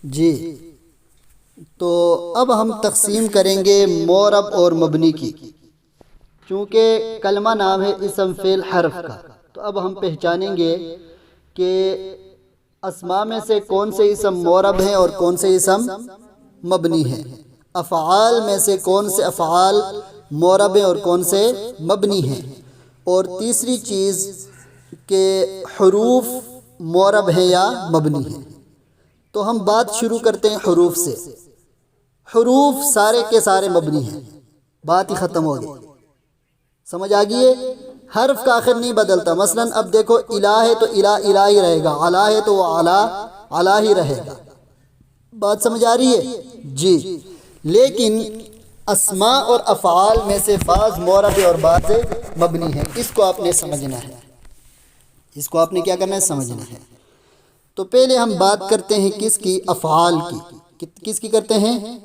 جی، تو اب ہم تقسیم کریں گے معرب اور مبنی کی، چونکہ کلمہ نام ہے اسم فعل حرف کا، تو اب ہم پہچانیں گے کہ اسماء میں سے کون سے اسم معرب ہیں اور کون سے اسم مبنی ہیں، افعال میں سے کون سے افعال معرب ہیں اور کون سے مبنی ہیں، اور تیسری چیز کہ حروف معرب ہیں یا مبنی ہیں۔ تو ہم بات شروع کرتے ہیں حروف سے۔ حروف سارے کے سارے مبنی ہیں، بات ہی ختم ہو گئی، سمجھ آ گئی ہے؟ حرف کا آخر نہیں بدلتا، مثلا اب دیکھو الہ ہے تو الہ الہ ہی رہے گا، علا ہے تو وہ علا علا ہی رہے گا، بات سمجھ آ رہی ہے؟ جی، لیکن اسماء اور افعال میں سے بعض معرب اور بعض مبنی ہیں، اس کو آپ نے سمجھنا ہے، اس کو آپ نے کیا کرنا ہے؟ سمجھنا ہے۔ تو پہلے ہم بات کرتے ہیں کس کی؟ افعال کی۔ کس کی کرتے ہیں؟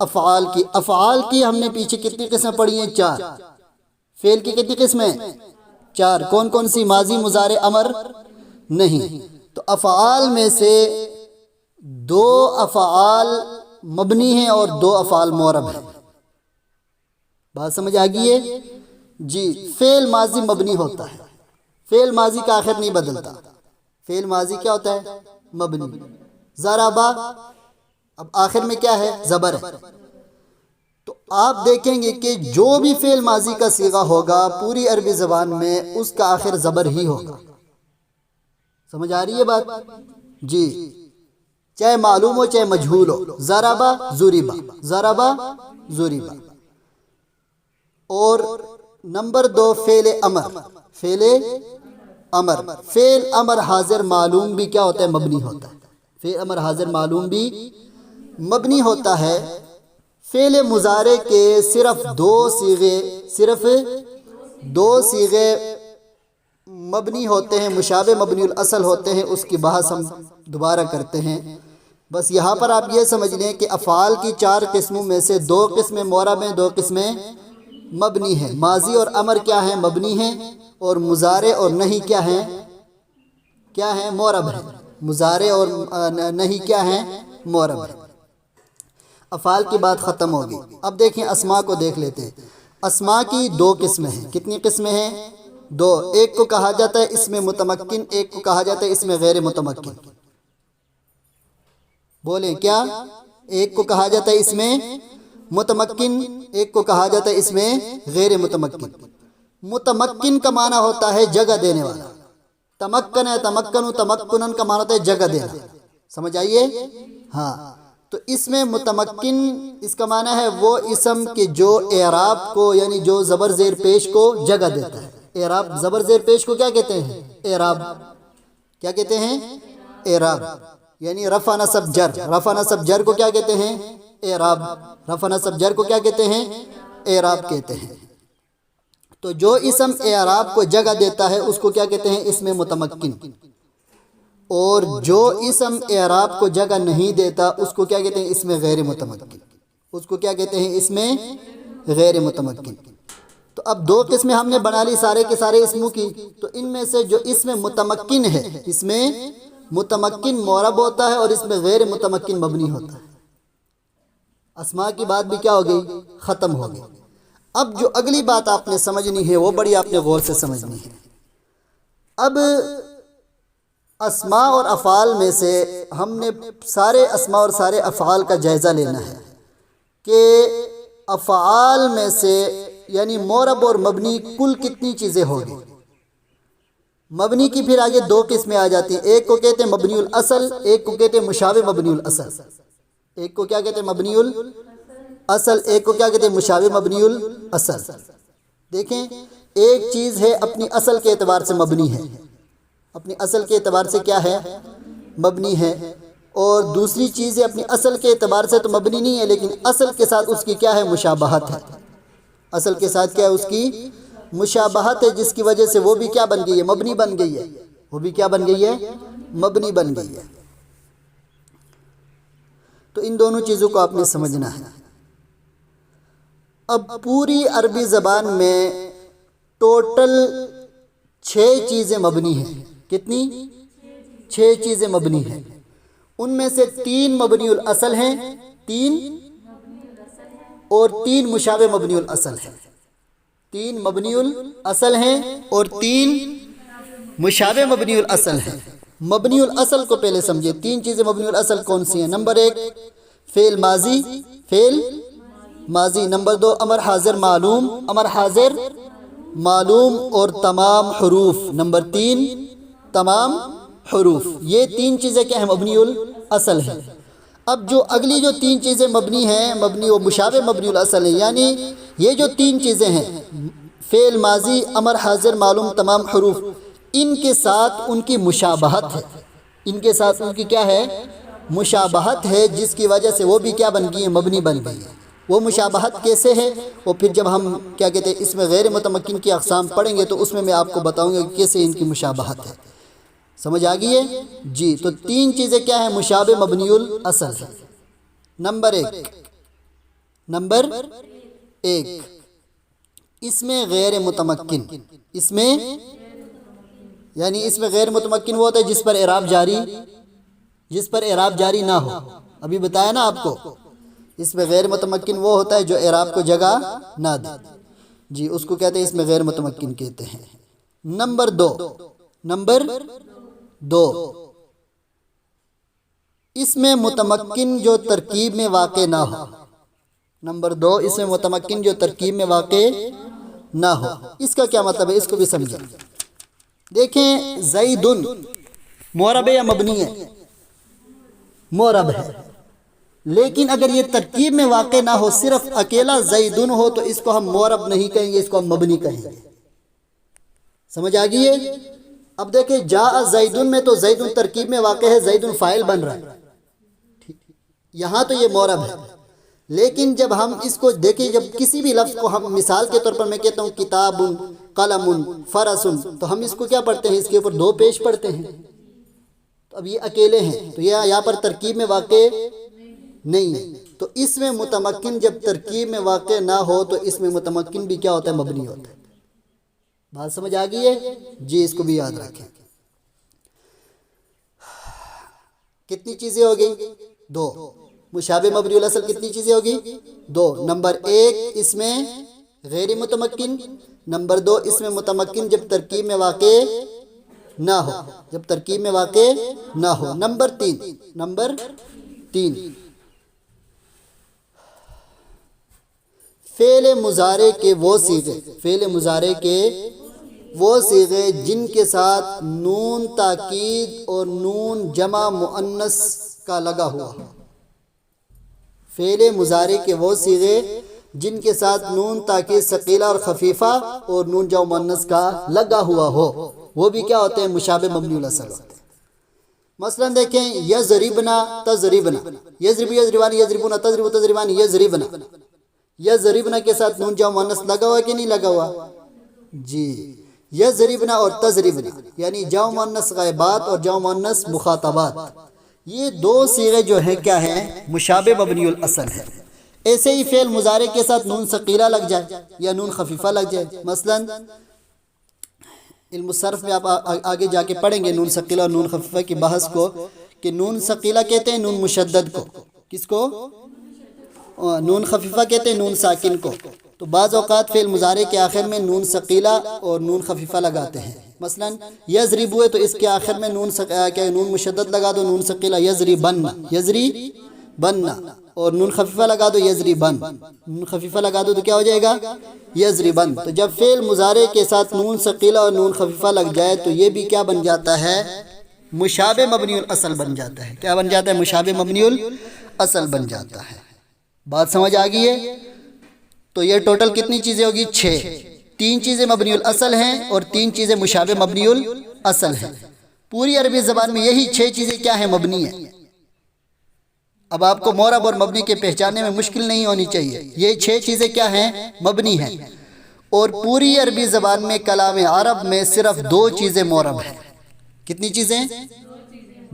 افعال کی۔ افعال کی ہم نے پیچھے کتنی قسمیں پڑھی ہیں؟ 4۔ فعل کی کتنی قسمیں؟ 4۔ کون کون سی؟ ماضی، مضارع، امر؟ نہیں۔ تو افعال میں سے 2 افعال مبنی ہیں اور 2 افعال معرب ہیں، بات سمجھ آ گئی ہے؟ جی، فعل ماضی مبنی ہوتا ہے، فعل ماضی کا آخر نہیں بدلتا، فعل ماضی کیا ہوتا ہے؟ مبنی۔ ضربا، اب آخر میں کیا ہے؟ زبر ہے، تو آپ دیکھیں گے کہ جو بھی فعل ماضی کا صیغہ ہوگا پوری عربی زبان میں اس کا آخر زبر ہی ہوگا، سمجھ آ رہی ہے بات؟ جی، چاہے معلوم ہو چاہے مجہول ہو، ضربا ضربا، ضربا ضربا۔ اور نمبر 2 فعل امر، فعل امر۔ فعل امر حاضر معلوم بھی کیا ہوتا ہے؟ مبنی ہوتا ہے، فعل امر حاضر معلوم بھی مبنی ہوتا ہے۔ فعل مضارع کے صرف 2 صیغے، صرف 2 صیغے مبنی ہوتے ہیں، مشابہ مبنی الاصل ہوتے ہیں، اس کی بحث ہم دوبارہ کرتے ہیں۔ بس یہاں پر آپ یہ سمجھ لیں کہ افعال کی 4 قسموں میں سے 2 قسمیں معرب ہیں، 2 قسمیں مبنی ہیں۔ ماضی اور امر کیا ہیں؟ مبنی ہیں، اور مضارع اور نہیں کیا ہیں؟ کیا ہیں؟ معرب ہیں۔ مضارع اور نہیں کیا ہیں؟ معرب ہیں۔ افعال کی بات ختم ہوگی، اب دیکھیں اسماء کو دیکھ لیتے ہیں۔ اسماء کی 2 قسمیں ہیں، کتنی قسمیں ہیں؟ 2۔ ایک کو کہا جاتا ہے اسم متمکن، ایک کو کہا جاتا ہے اسم غیر متمکن۔ بولیں کیا؟ ایک کو کہا جاتا ہے اسم متمکن، ایک کو کہا جاتا ہے اسم غیر متمکن۔ متمکن کا معنی ہوتا ہے جگہ دینے والا، تمکن ہے، تمکنو، تمکنن کا معنی ہوتا ہے جگہ دینا، سمجھ آئیے؟ ہاں، تو اسم متمکن اس کا معنی ہے وہ اسم کہ جو اعراب کو، یعنی جو زبر زیر پیش کو جگہ دیتا ہے۔ اعراب، زبر زیر پیش کو کیا کہتے ہیں؟ اعراب۔ کیا کہتے ہیں؟ اعراب، یعنی رفع نصب جر۔ رفع نصب جر کو کیا کہتے ہیں؟ اعراب۔ رفع نصب جر کو کیا کہتے ہیں؟ اعراب کہتے ہیں۔ تو جو اسم اعراب کو جگہ دیتا ہے اس کو کیا کہتے ہیں؟ اسم متمکن۔ اور جو اسم اعراب کو جگہ نہیں دیتا اس کو کیا کہتے ہیں؟ اسم غیر متمکن۔ اس کو کیا کہتے ہیں؟ اسم غیر متمکن۔ تو اب 2 قسمیں ہم نے بنا لی سارے کے سارے اسموں کی، تو ان میں سے جو اسم متمکن ہے، اس میں متمکن معرب ہوتا ہے اور اس میں غیر متمکن مبنی ہوتا ہے۔ اسماء کی بات بھی کیا ہو گئی؟ ختم ہو گئی۔ اب جو اگلی بات آپ نے سمجھنی ہے وہ بڑی آپ نے غور سے سمجھنی ہے۔ اب اسماء اور افعال میں سے ہم نے سارے اسماء اور سارے افعال کا جائزہ لینا ہے کہ افعال میں سے یعنی معرب اور مبنی کل کتنی چیزیں ہوگی۔ مبنی کی پھر آگے 2 قسمیں آ جاتی ہیں، ایک کو کہتے ہیں مبنی الاصل، ایک کو کہتے ہیں مشابہ مبنی الاصل۔ ایک کو کیا کہتے ہیں؟ مبنی الاصل، ایک کو کیا کہتے ہیں؟ مشابہ مبنی الاصل۔ دیکھیں، ایک چیز ہے اپنی اصل کے اعتبار سے مبنی ہے، اپنی اصل کے اعتبار سے کیا ہے؟ مبنی ہے، اور دوسری چیز ہے اپنی اصل کے اعتبار سے تو مبنی نہیں ہے لیکن اصل کے ساتھ اس کی کیا ہے؟ مشابہت ہے۔ اصل کے ساتھ کیا ہے؟ اس کی مشابہت ہے، جس کی وجہ سے وہ بھی کیا بن گئی ہے؟ مبنی بن گئی ہے، وہ بھی کیا بن گئی ہے؟ مبنی بن گئی ہے۔ تو ان دونوں چیزوں کو آپ نے سمجھنا ہے۔ اب پوری عربی زبان میں ٹوٹل 6 چیزیں مبنی ہیں، کتنی؟ 6 چیزیں مبنی ہیں، ان میں سے 3 مبنی الاصل ہیں، 3 اور 3 مشابہ مبنی الاصل ہیں، 3 مبنی الاصل ہیں اور 3 مشابہ مبنی الاصل ہیں۔ مبنی الاصل کو پہلے سمجھے، 3 چیزیں مبنی الاصل کون سی ہیں؟ نمبر 1 فعل ماضی، فعل ماضی۔ نمبر 2 امر حاضر معلوم، امر حاضر معلوم اور تمام حروف۔ نمبر 3 تمام حروف۔ یہ 3 چیزیں کیا ہیں؟ مبنی الاصل ہیں۔ اب جو اگلی جو 3 چیزیں مبنی ہیں، مبنی و مشابہ مبنی الاصل ہیں، یعنی یہ جو 3 چیزیں ہیں، فعل ماضی، امر حاضر معلوم، تمام حروف، ان کے ساتھ ان کی مشابہت ہے، ان کے ساتھ ان کی کیا ہے؟ مشابہت ہے، جس کی وجہ سے وہ بھی کیا بن گئی ہیں؟ مبنی بن گئی ہیں۔ وہ مشابہت کیسے ہے؟ وہ پھر جب ہم کیا کہتے ہیں اس میں غیر متمکن کی اقسام پڑھیں گے تو اس میں آپ کو بتاؤں گا کہ کیسے ان کی مشابہت ہے۔ سمجھ آ گئی ہے؟ جی، تو 3 چیزیں کیا ہیں؟ مشابہ مبنی الاصل ہے۔ نمبر 1 اس میں غیر متمکن، اس میں یعنی اس میں غیر متمکن وہ ہوتا ہے جس پر اعراب جاری نہ ہو۔ ابھی بتایا نا آپ کو، اس میں غیر متمکن وہ ہوتا ہے جو اعراب کو جگہ نہ دے، جی اس کو کہتے ہیں، اس میں غیر متمکن کہتے ہیں۔ نمبر 2 اس میں متمکن جو ترکیب میں واقع نہ ہو۔ نمبر 2 اس میں متمکن جو ترکیب میں واقع نہ ہو۔ اس کا کیا مطلب ہے؟ اس کو بھی سمجھیں۔ دیکھیں زیدن معرب ہے یا مبنی ہے؟ معرب ہے، لیکن اگر یہ ترکیب میں واقع نہ ہو، صرف اکیلا زیدن ہو، تو اس کو ہم معرب نہیں کہیں گے، اس کو ہم مبنی کہیں گے۔ سمجھ آ گئی ہے؟ اب دیکھیں جاء زیدن میں تو زیدن ترکیب میں واقع ہے، زیدن فاعل بن رہا ہے، یہاں تو یہ معرب ہے۔ لیکن جب ہم اس کو دیکھیں، جب کسی بھی لفظ کو ہم مثال کے طور پر میں کہتا ہوں کتاب، قلم، فرس، تو ہم اس کو کیا پڑھتے ہیں؟ اس کے اوپر 2 پیش پڑھتے ہیں۔ تو اب یہ اکیلے ہیں تو یہ یہاں پر ترکیب میں واقع نہیں ہے، تو اس میں متمکن جب ترکیب میں واقع نہ ہو تو اس میں متمکن بھی کیا ہوتا ہے؟ مبنی ہوتا ہے۔ بات سمجھ آ گئی ہے؟ جی اس کو بھی یاد رکھیں۔ کتنی چیزیں ہو گئی؟ 2۔ مشابہ مبنی الاصل کتنی چیزیں ہوگی؟ 2۔ نمبر 1 اس میں غیر متمکن، نمبر 2 اس میں متمکن جب ترکیب میں واقع نہ ہو، جب ترکیب میں واقع نہ ہو۔ نمبر 3 فعل مضارع کے وہ صیغے، فعل مضارع کے وہ صیغے جن کے ساتھ نون تاکید اور نون جمع مؤنث کا لگا ہوا ہو۔ فعل مضارع کے وہ صیغے جن کے ساتھ نون تاکید ثقیلہ اور خفیفہ اور نون جمع مؤنث کا لگا ہوا ہو، وہ بھی کیا ہوتے ہیں؟ مشابہ مبنی الاصل ہوتے ہیں۔ مثلا دیکھیں یضربنا تضربنا، یضرب یضربان، یضربون تضرب تضربان، یضربنا، یضربنا کے ساتھ نون جمع مؤنث لگا ہوا کہ نہیں لگا ہوا؟ جی، یضربنا اور تضربنا یعنی جمع مؤنث غائبات اور جمع مؤنث مخاطبات، یہ 2 صیغے جو ہیں کیا ہیں؟ مشابہ مبنی الاصل ہے۔ ایسے ہی فعل مضارع کے ساتھ نون ثقیلہ لگ جائے یا نون خفیفہ لگ جائے، مثلا علم الصرف میں آپ آگے جا کے پڑھیں گے نون ثقیلہ اور نون خفیفہ کی بحث کو، کہ نون ثقیلہ کہتے ہیں نون مشدد کو، کس کو؟ نون خفیفہ کہتے ہیں نون ساکن کو۔ تو بعض اوقات فعل مضارع کے آخر میں نون ثقیلہ اور نون خفیفہ لگاتے ہیں، مثلا یضرب ہوئے تو اس کے آخر میں نون مشدد لگا دو، نون ثقیلہ یضربن، یضربن، اور نون خفیفہ لگا دو یضربن، نون خفیفہ لگا دو تو کیا ہو جائے گا؟ یضربن۔ تو جب فعل مضارع کے ساتھ نون ثقیلہ اور نون خفیفہ لگ جائے تو یہ بھی کیا بن جاتا ہے؟ مشابہ مبنی الاصل بن جاتا ہے۔ کیا بن جاتا ہے؟ مشابہ مبنی الاصل بن جاتا ہے۔ بات سمجھ آ گئی ہے؟ تو یہ ٹوٹل کتنی چیزیں ہوگی؟ 6۔ 3 چیزیں مبنی الاصل ہیں اور 3 چیزیں مشابہ مبنی الاصل ہیں۔ پوری عربی زبان میں یہی 6 چیزیں کیا ہیں؟ مبنی ہیں۔ اب آپ کو معرب اور مبنی کے پہچاننے میں مشکل نہیں ہونی چاہیے، یہ 6 چیزیں کیا ہیں؟ مبنی ہیں۔ اور پوری عربی زبان میں کلام عرب میں صرف 2 چیزیں معرب ہیں۔ کتنی چیزیں؟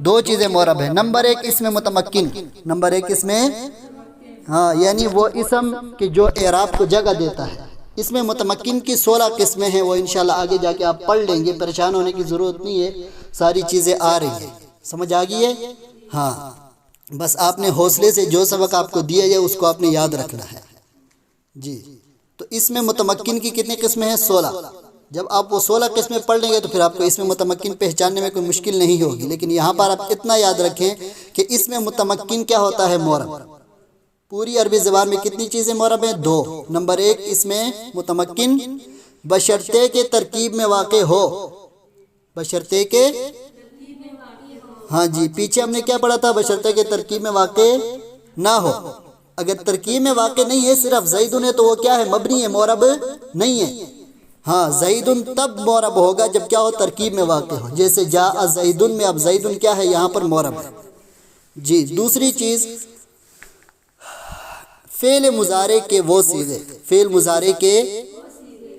2 چیزیں معرب ہیں۔ نمبر 1 اس میں متمکن، نمبر 1 اس میں یعنی وہ اسم کہ جو اعراب کو جگہ دیتا ہے۔ اس میں متمکن کی 16 قسمیں ہیں، وہ انشاءاللہ آگے جا کے آپ پڑھ لیں گے، پریشان ہونے کی ضرورت نہیں ہے، ساری چیزیں آ رہی ہیں۔ سمجھ آ گئی ہے؟ ہاں بس آپ نے حوصلے سے جو سبق آپ کو دیا جائے اس کو آپ نے یاد رکھنا ہے جی۔ تو اس میں متمکن کی کتنی قسمیں ہیں؟ 16۔ جب آپ وہ 16 قسمیں پڑھ لیں گے تو پھر آپ کو اس میں متمکن پہچاننے میں کوئی مشکل نہیں ہوگی، لیکن یہاں پر آپ اتنا یاد رکھیں کہ اس میں متمکن کیا ہوتا ہے؟ معرب۔ پوری عربی زبان میں کتنی چیزیں معرب ہیں؟ 2۔ نمبر 1 اس میں متمکن بشرطے کے ترکیب میں واقع ہو، بشرطے کے، ہاں جی پیچھے ہم نے کیا پڑھا تھا؟ بشرطے کے ترکیب میں واقع نہ ہو۔ اگر ترکیب میں واقع نہیں ہے، صرف زیدن ہے، تو وہ کیا ہے؟ مبنی ہے، معرب نہیں ہے۔ ہاں زیدن تب معرب ہوگا جب کیا ہو؟ ترکیب میں واقع ہو، جیسے جاء زیدن میں اب زیدن کیا ہے؟ یہاں پر معرب ہے جی۔ دوسری چیز فعل مضارع کے وہ صیغے، فعل مضارع کے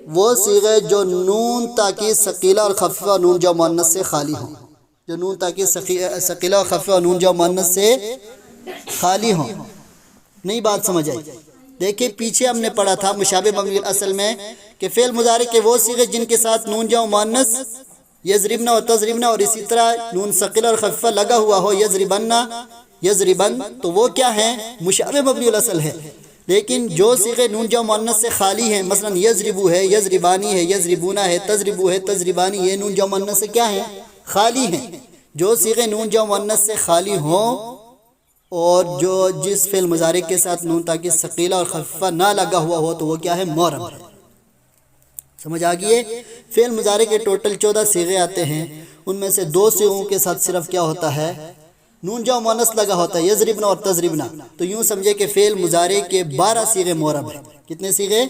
وہ صیغے جو نون تاکید ثقیلہ اور خفیفہ نون جو مؤنث سے خالی ہوں، جو نون تاکید ثقیلہ اور خفیفہ نون جو مؤنث سے خالی ہوں۔ نئی بات سمجھ آئی؟ دیکھیں پیچھے ہم نے پڑھا تھا مشابہ مبنی الاصل میں کہ فعل مضارع کے وہ صیغے جن کے ساتھ نون جو مؤنث یضربن اور تضربن، اور اسی طرح نون ثقیلہ اور خفیفہ لگا ہوا ہو، یضربن یضربن، تو وہ کیا ہیں؟ مشابہ مبنی الاصل ہے۔ لیکن جو صیغے نون جو مؤنث سے خالی ہیں، مثلا یضربو ہے، یضربانی ہے، یضربونا ہے، تضربو ہے، تضربانی، یہ نون جو مؤنث سے کیا ہیں؟ خالی ہیں۔ جو صیغے نون جو مؤنث سے خالی ہوں اور جو جس فعل مضارع کے ساتھ نون تاکید ثقیلہ اور خفیفہ نہ لگا ہوا ہو تو وہ کیا ہے؟ معرب ہے۔ سمجھ آ گئی ہے؟ فعل مضارع کے ٹوٹل 14 صیغے آتے ہیں، ان میں سے 2 صیغوں کے ساتھ صرف کیا ہوتا ہے؟ نون جو مؤنث لگا ہوتا ہے، یضربن اور تضربن۔ تو یوں سمجھے کہ فعل مضارع کے 12 صیغے معرب ہیں۔ کتنے صیغے؟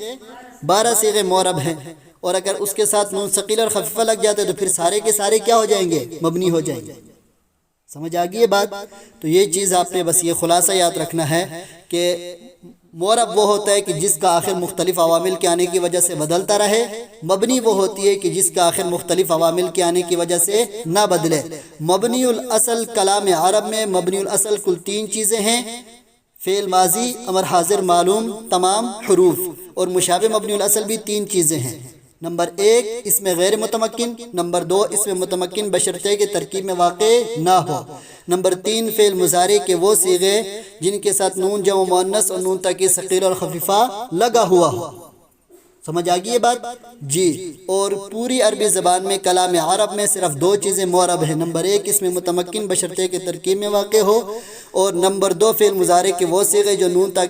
12 صیغے معرب ہیں، اور اگر اس کے ساتھ نون ثقیلہ اور خفیفہ لگ جاتے تو پھر سارے کے سارے کیا ہو جائیں گے؟ مبنی ہو جائیں گے۔ سمجھ آ گئی ہے بات؟ تو یہ چیز آپ نے بس یہ خلاصہ یاد رکھنا ہے کہ معرب وہ ہوتا ہے کہ جس کا آخر مختلف عوامل کے آنے کی وجہ سے بدلتا رہے، مبنی وہ ہوتی ہے کہ جس کا آخر مختلف عوامل کے آنے کی وجہ سے نہ بدلے۔ مبنی الاصل کلام عرب میں مبنی الاصل کل 3 چیزیں ہیں: فعل ماضی، امر حاضر معلوم، تمام حروف۔ اور مشابہ مبنی الاصل بھی 3 چیزیں ہیں: نمبر 1 اس میں غیر متمکن، نمبر 2 اس میں متمکن بشرطے کے ترکیب میں واقع نہ ہو، نمبر 3 فعل مضارع کے وہ صیغے جن کے ساتھ نون جمع مؤنث اور نون تاکید ثقیلہ اور خفیفہ لگا ہوا ہو۔ سمجھ آ گئی یہ بات؟ جی۔ اور پوری عربی زبان میں کلام عرب میں صرف 2 چیزیں معرب ہیں: نمبر 1 اس میں متمکن بشرطے کے ترکیب میں واقع ہو، اور نمبر 2 فعل مضارع کے وہ صیغے جو نون تاکید